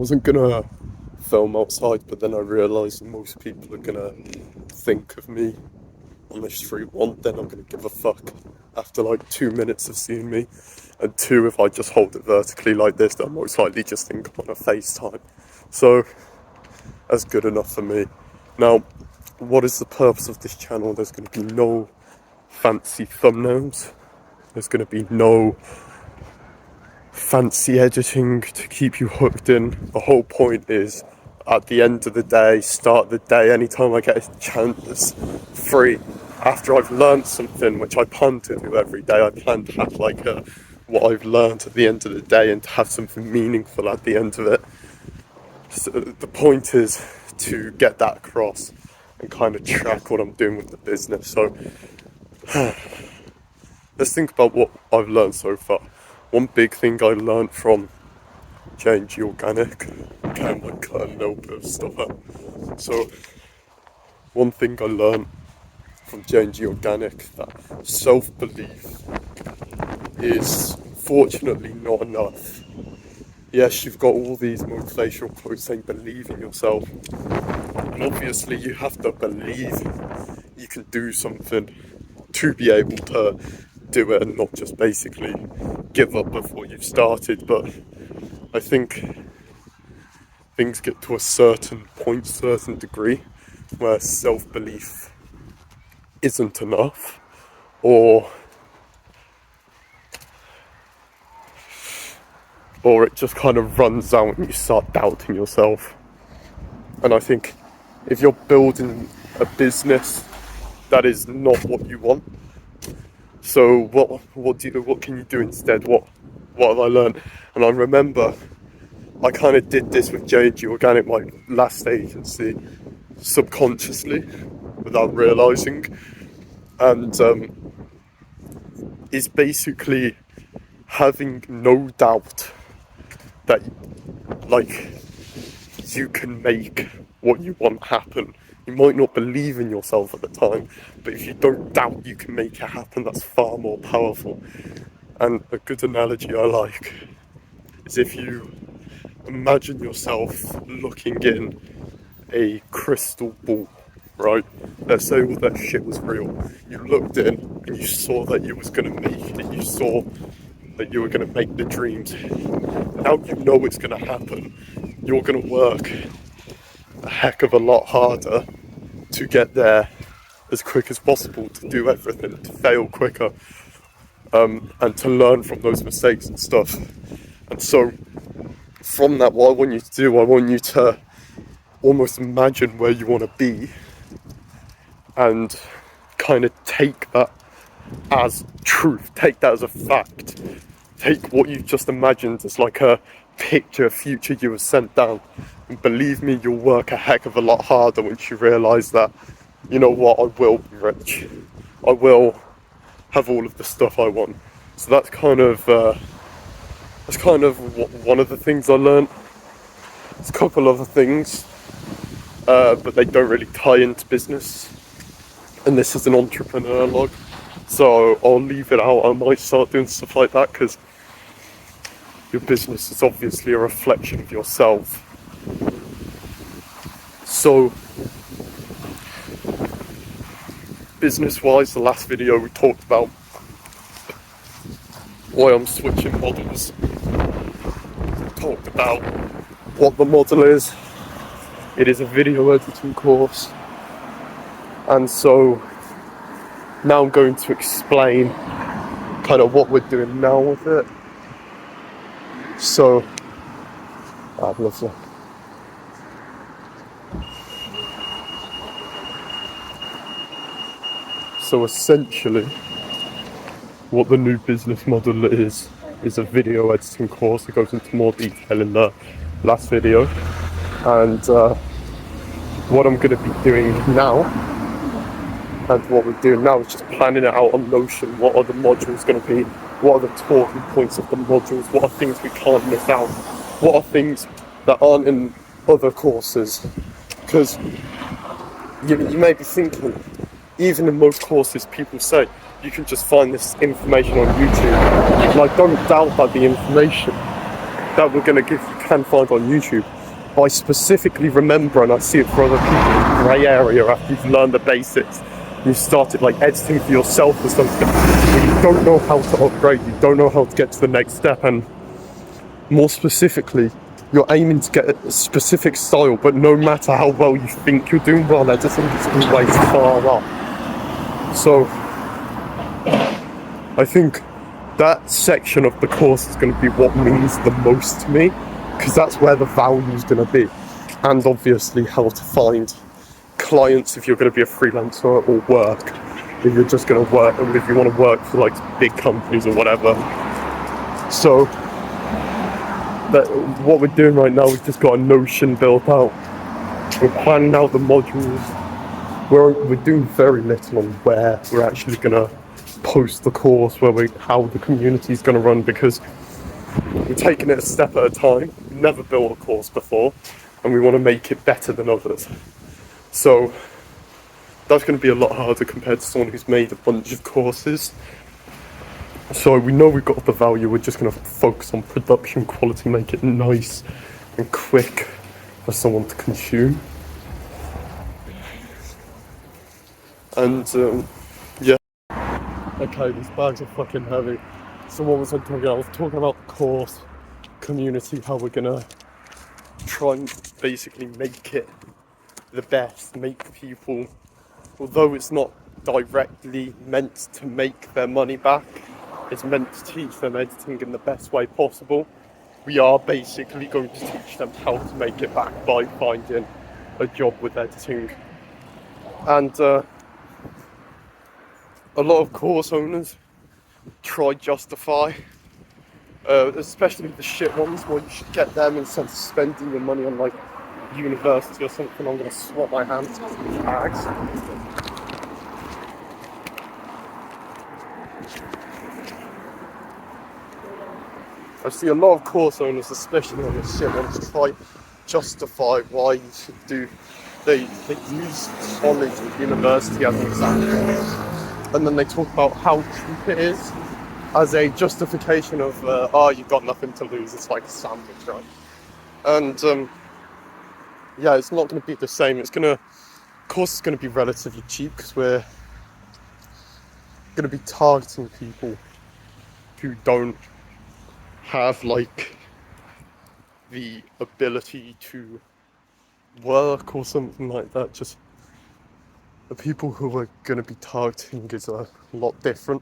wasn't gonna film outside, but then I realised most people are gonna think of me on the street. One, then I'm gonna give a fuck after like 2 minutes of seeing me, and two, if I just hold it vertically like this, they'll most likely just think I'm on a FaceTime. So that's good enough for me. Now, what is the purpose of this channel? There's gonna be no fancy thumbnails. There's gonna be no fancy editing to keep you hooked in. The whole point is, at the end of the day, start the day, anytime I get a chance free, after I've learned something, which I plan to do every day, I plan to have like what I've learned at the end of the day and to have something meaningful at the end of it. So the point is to get that across and kind of track what I'm doing with the business. So let's think about what I've learned so far. One big thing I learned from J&G Organic, okay, I might cut a little bit of stuff up. So one thing I learned from J&G Organic, that self-belief is fortunately not enough. Yes, you've got all these motivational quotes saying believe in yourself, and obviously you have to believe you can do something to be able to do it and not just basically give up before you've started. But I think things get to a certain point, certain degree, where self-belief isn't enough, or it just kind of runs out and you start doubting yourself. And I think if you're building a business that is not what you want, so what can you do instead? What have I learned? And I remember I kind of did this with J&G Organic, my last agency, subconsciously, without realising. And is basically having no doubt that like you can make what you want happen. You might not believe in yourself at the time, but if you don't doubt you can make it happen, that's far more powerful. And a good analogy I like is if you imagine yourself looking in a crystal ball, right? Let's say all that shit was real. You looked in and you saw that you was gonna make it. You saw that you were gonna make the dreams. Now you know it's gonna happen. You're gonna work a heck of a lot harder to get there as quick as possible, to do everything, to fail quicker, and to learn from those mistakes and stuff. And so from that, what I want you to do, I want you to almost imagine where you want to be and kind of take that as truth, take that as a fact, take what you've just imagined as like a picture, a future you were sent down, and believe me, you'll work a heck of a lot harder once you realise that, you know what, I will be rich, I will have all of the stuff I want. So that's kind of one of the things I learned. There's a couple other things, but they don't really tie into business, and this is an entrepreneur log, so I'll leave it out. I might start doing stuff like that because your business is obviously a reflection of yourself. So business wise, the last video we talked about why I'm switching models, talked about what the model is. It is a video editing course, and so now I'm going to explain kind of what we're doing now with it. So lovely. So essentially what the new business model is a video editing course that goes into more detail in the last video. And what I'm going to be doing now, and what we're doing now, is just planning it out on Notion. What are the modules going to be? What are the talking points of the modules? What are things we can't miss out? What are things that aren't in other courses? Because you may be thinking, even in most courses, people say you can just find this information on YouTube. And I don't doubt that the information that we're going to give you can find on YouTube. But I specifically remember, and I see it for other people, grey area after you've learned the basics. You started like editing for yourself or something, but you don't know how to upgrade, you don't know how to get to the next step, and more specifically, you're aiming to get a specific style, but no matter how well you think you're doing well, editing is always far off. So I think that section of the course is going to be what means the most to me, because that's where the value is going to be, and obviously how to find clients if you're going to be a freelancer, or work if you're just going to work, and if you want to work for like big companies or whatever. So that what we're doing right now, we've just got a Notion built out. We're planning out the modules. We're doing very little on where we're actually going to post the course, how the community is going to run, because we're taking it a step at a time. We've never built a course before, and we want to make it better than others. So that's going to be a lot harder compared to someone who's made a bunch of courses. So we know we've got the value, we're just going to focus on production quality, make it nice and quick for someone to consume. And yeah. Okay, these bags are fucking heavy. So what was I talking about? I was talking about the course, community, how we're going to try and basically make it the best, make people, although it's not directly meant to make their money back, it's meant to teach them editing in the best way possible. We are basically going to teach them how to make it back by finding a job with editing. And a lot of course owners try Justify, especially the shit ones, where you should get them instead of spending your money on like university or something. I'm going to swap my hands with these bags. I see a lot of course owners, especially on the shit ones, try Justify why you should do. They use college and university as an example, and then they talk about how cheap it is as a justification of, you've got nothing to lose. It's like a sandwich, right? And yeah, it's not going to be the same. Of course, it's going to be relatively cheap because we're going to be targeting people who don't have like the ability to work or something like that. Just the people who we're going to be targeting is a lot different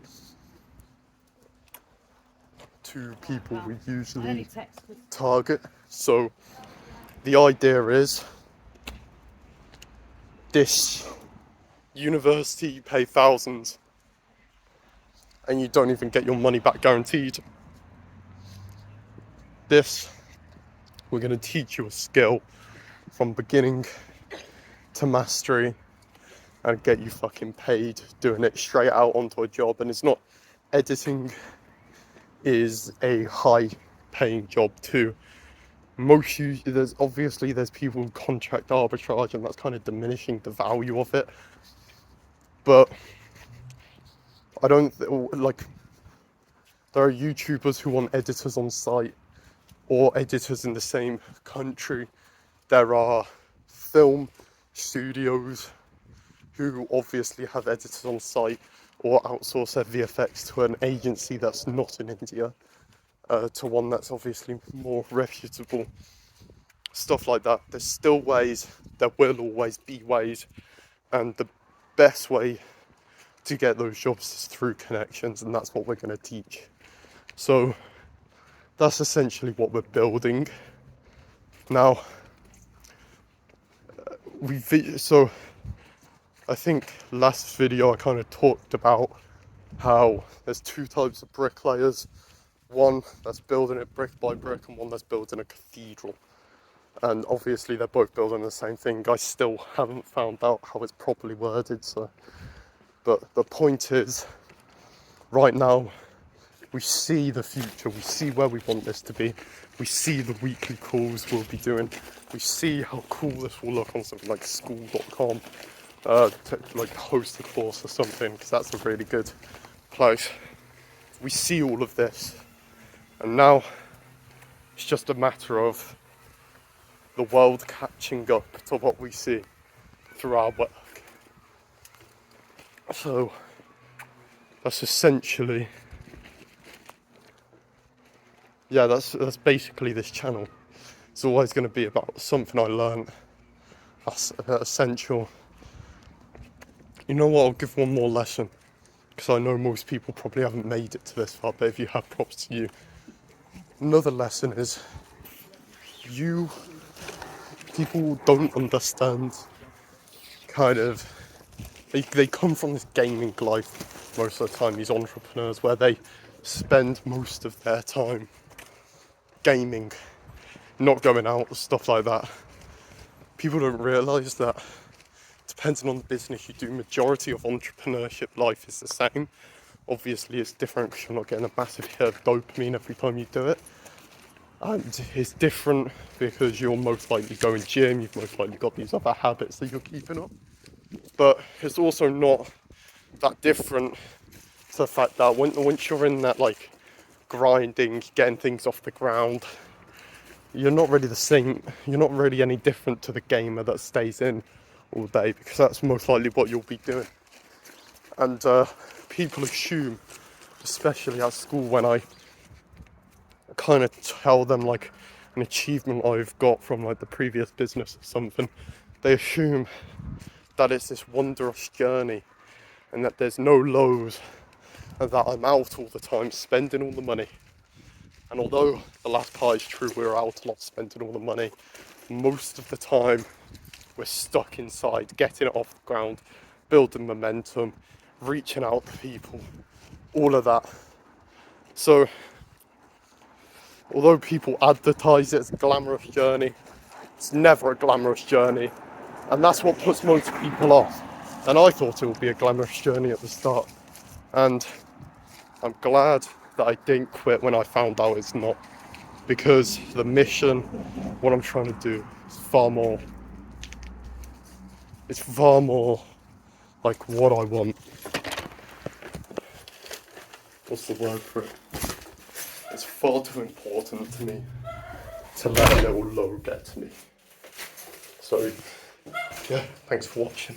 to people we usually target. So the idea is, this university, you pay thousands and you don't even get your money back guaranteed. This, we're going to teach you a skill from beginning to mastery and get you fucking paid doing it straight out onto a job. And it's not, editing is a high paying job too. There's people who contract arbitrage, and that's kind of diminishing the value of it. But I don't like, there are YouTubers who want editors on site or editors in the same country. There are film studios who obviously have editors on site or outsource their VFX to an agency that's not in India, to one that's obviously more reputable. Stuff like that. There's still ways, there will always be ways, and the best way to get those jobs is through connections, and that's what we're going to teach. So that's essentially what we're building. Now, so I think last video I kind of talked about how there's two types of bricklayers. One that's building it brick by brick, and one that's building a cathedral. And obviously they're both building the same thing. I still haven't found out how it's properly worded, but the point is, right now, we see the future, we see where we want this to be, we see the weekly calls we'll be doing, we see how cool this will look on something like school.com, to like host a course or something, because that's a really good place. We see all of this, and now it's just a matter of the world catching up to what we see through our work. So that's essentially, yeah, that's basically this channel. It's always going to be about something I learned that's essential. You know what, I'll give one more lesson, because I know most people probably haven't made it to this far, but if you have, props to you. Another lesson is, people don't understand, kind of, they come from this gaming life most of the time, these entrepreneurs, where they spend most of their time gaming, not going out, stuff like that. People don't realise that, depending on the business you do, majority of entrepreneurship life is the same. Obviously it's different because you're not getting a massive hit of dopamine every time you do it. And it's different because you're most likely going gym, you've most likely got these other habits that you're keeping up. But it's also not that different to the fact that once you're in that like grinding, getting things off the ground, you're not really the same, you're not really any different to the gamer that stays in all day, because that's most likely what you'll be doing. And people assume, especially at school, when I kind of tell them like an achievement I've got from like the previous business or something, they assume that it's this wondrous journey and that there's no lows and that I'm out all the time spending all the money. And although the last part is true, we're out a lot spending all the money, most of the time we're stuck inside, getting it off the ground, building momentum, reaching out to people, all of that. So although people advertise it as a glamorous journey, it's never a glamorous journey, and that's what puts most people off. And I thought it would be a glamorous journey at the start, and I'm glad that I didn't quit when I found out it's not, because the mission, what I'm trying to do, is far more like what I want. What's the word for it? It's far too important to me to let a little low get to me. So, yeah, thanks for watching.